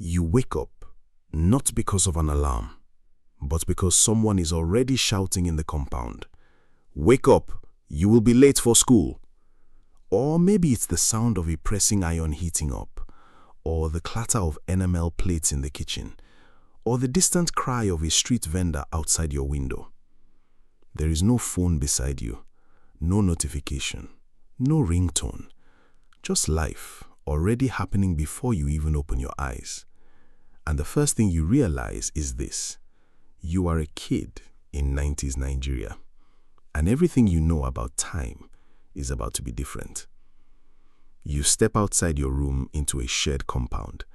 You wake up, not because of an alarm, but because someone is already shouting in the compound. Wake up, you will be late for school. Or maybe it's the sound of a pressing iron heating up, or the clatter of enamel plates in the kitchen, or the distant cry of a street vendor outside your window. There is no phone beside you, no notification, no ringtone, just life already happening before you even open your eyes. And the first thing you realize is this: you are a kid in 90s Nigeria, and everything you know about time is about to be different. You step outside your room into a shared compound.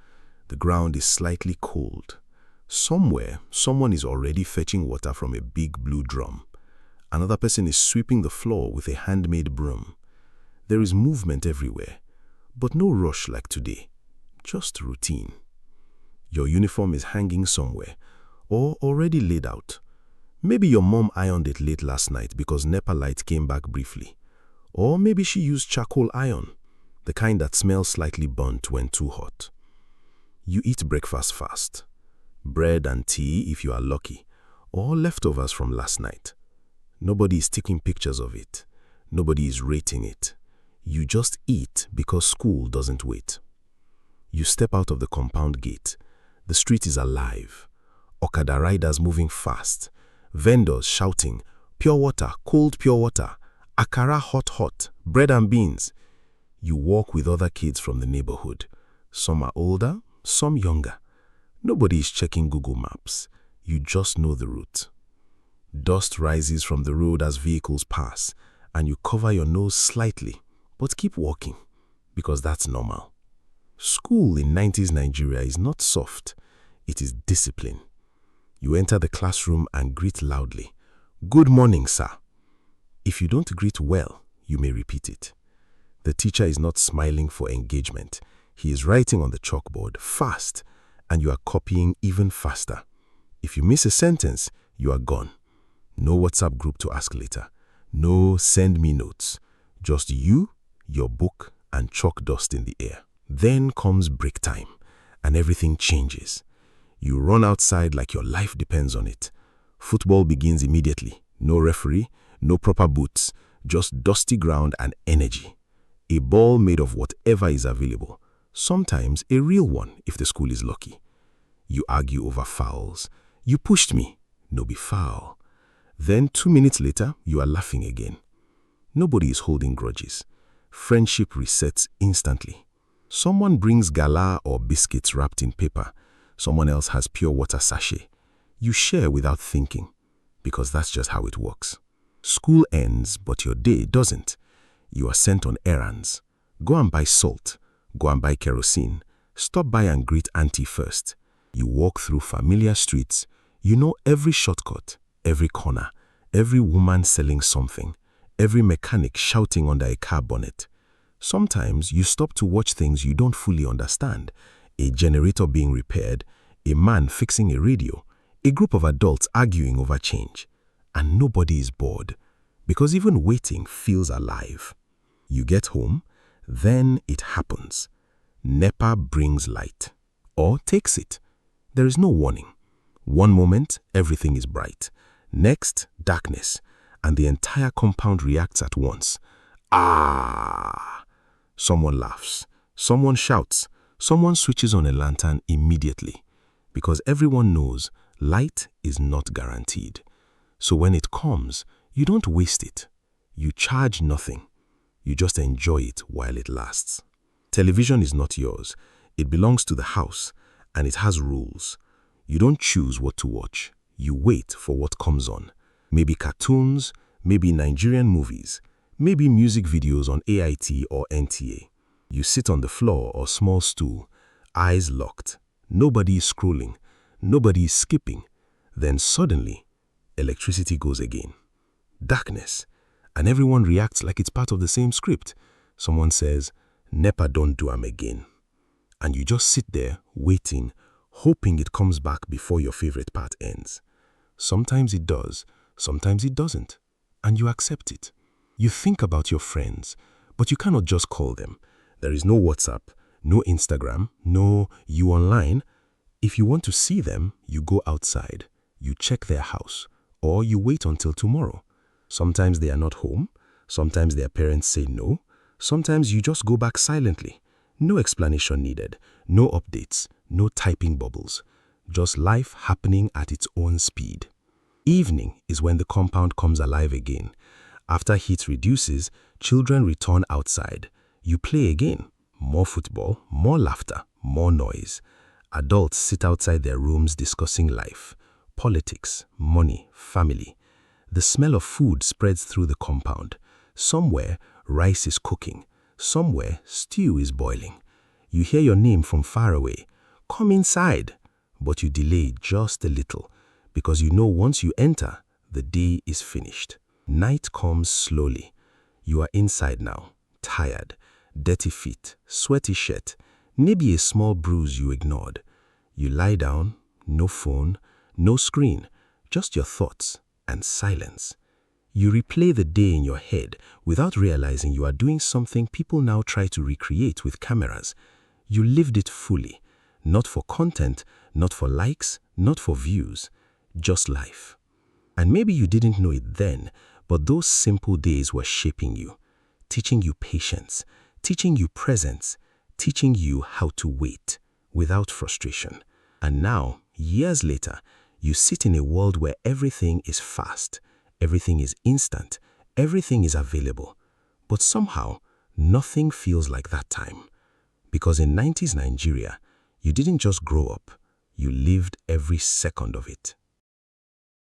The ground is slightly cold. Somewhere, someone is already fetching water from a big blue drum. Another person is sweeping the floor with a handmade broom. There is movement everywhere, but no rush like today, just routine. Your uniform is hanging somewhere, or already laid out. Maybe your mom ironed it late last night because NEPA light came back briefly. Or maybe she used charcoal iron, the kind that smells slightly burnt when too hot. You eat breakfast fast. Bread and tea if you are lucky, or leftovers from last night. Nobody is taking pictures of it. Nobody is rating it. You just eat because school doesn't wait. You step out of the compound gate. The street is alive. Okada riders moving fast. Vendors shouting, "Pure water, cold pure water. Akara hot, bread and beans." You walk with other kids from the neighborhood. Some are older, some younger. Nobody is checking Google Maps. You just know the route. Dust rises from the road as vehicles pass, and you cover your nose slightly, but keep walking, because that's normal. School in 90s Nigeria is not soft, it is discipline. You enter the classroom and greet loudly. "Good morning, sir." If you don't greet well, you may repeat it. The teacher is not smiling for engagement. He is writing on the chalkboard fast, and you are copying even faster. If you miss a sentence, you are gone. No WhatsApp group to ask later. No send me notes. Just you, your book, and chalk dust in the air. Then comes break time, and everything changes. You run outside like your life depends on it. Football begins immediately. No referee, no proper boots, just dusty ground and energy. A ball made of whatever is available. Sometimes a real one if the school is lucky. You argue over fouls. "You pushed me." No be foul. Then 2 minutes later, you are laughing again. Nobody is holding grudges. Friendship resets instantly. Someone brings gala or biscuits wrapped in paper. Someone else has pure water sachet. You share without thinking, because that's just how it works. School ends, but your day doesn't. You are sent on errands. Go and buy salt. Go and buy kerosene. Stop by and greet auntie first. You walk through familiar streets. You know every shortcut, every corner, every woman selling something, every mechanic shouting under a car bonnet. Sometimes you stop to watch things you don't fully understand. A generator being repaired, a man fixing a radio, a group of adults arguing over change. And nobody is bored, because even waiting feels alive. You get home, then it happens. NEPA brings light, or takes it. There is no warning. One moment, everything is bright. Next, darkness, and the entire compound reacts at once. Ah! Someone laughs. Someone shouts. Someone switches on a lantern immediately, because everyone knows light is not guaranteed. So when it comes, you don't waste it. You charge nothing. You just enjoy it while it lasts. Television is not yours. It belongs to the house, and it has rules. You don't choose what to watch. You wait for what comes on. Maybe cartoons, maybe Nigerian movies, maybe music videos on AIT or NTA. You sit on the floor or small stool, eyes locked. Nobody is scrolling. Nobody is skipping. Then suddenly, electricity goes again. Darkness. And everyone reacts like it's part of the same script. Someone says, "NEPA don't do 'em again." And you just sit there, waiting, hoping it comes back before your favorite part ends. Sometimes it does, sometimes it doesn't. And you accept it. You think about your friends, but you cannot just call them. There is no WhatsApp, no Instagram, no "you online." If you want to see them, you go outside, you check their house, or you wait until tomorrow. Sometimes they are not home, sometimes their parents say no, sometimes you just go back silently. No explanation needed, no updates, no typing bubbles, just life happening at its own speed. Evening is when the compound comes alive again. After heat reduces, children return outside. You play again. More football, more laughter, more noise. Adults sit outside their rooms discussing life, politics, money, family. The smell of food spreads through the compound. Somewhere, rice is cooking. Somewhere, stew is boiling. You hear your name from far away. Come inside. But you delay just a little, because you know once you enter, the day is finished. Night comes slowly. You are inside now, tired, dirty feet, sweaty shirt, maybe a small bruise you ignored. You lie down, no phone, no screen, just your thoughts and silence. You replay the day in your head without realizing you are doing something people now try to recreate with cameras. You lived it fully, not for content, not for likes, not for views, just life. And maybe you didn't know it then, but those simple days were shaping you, teaching you patience, teaching you presence, teaching you how to wait without frustration. And now, years later, you sit in a world where everything is fast, everything is instant, everything is available. But somehow, nothing feels like that time. Because in 90s Nigeria, you didn't just grow up, you lived every second of it.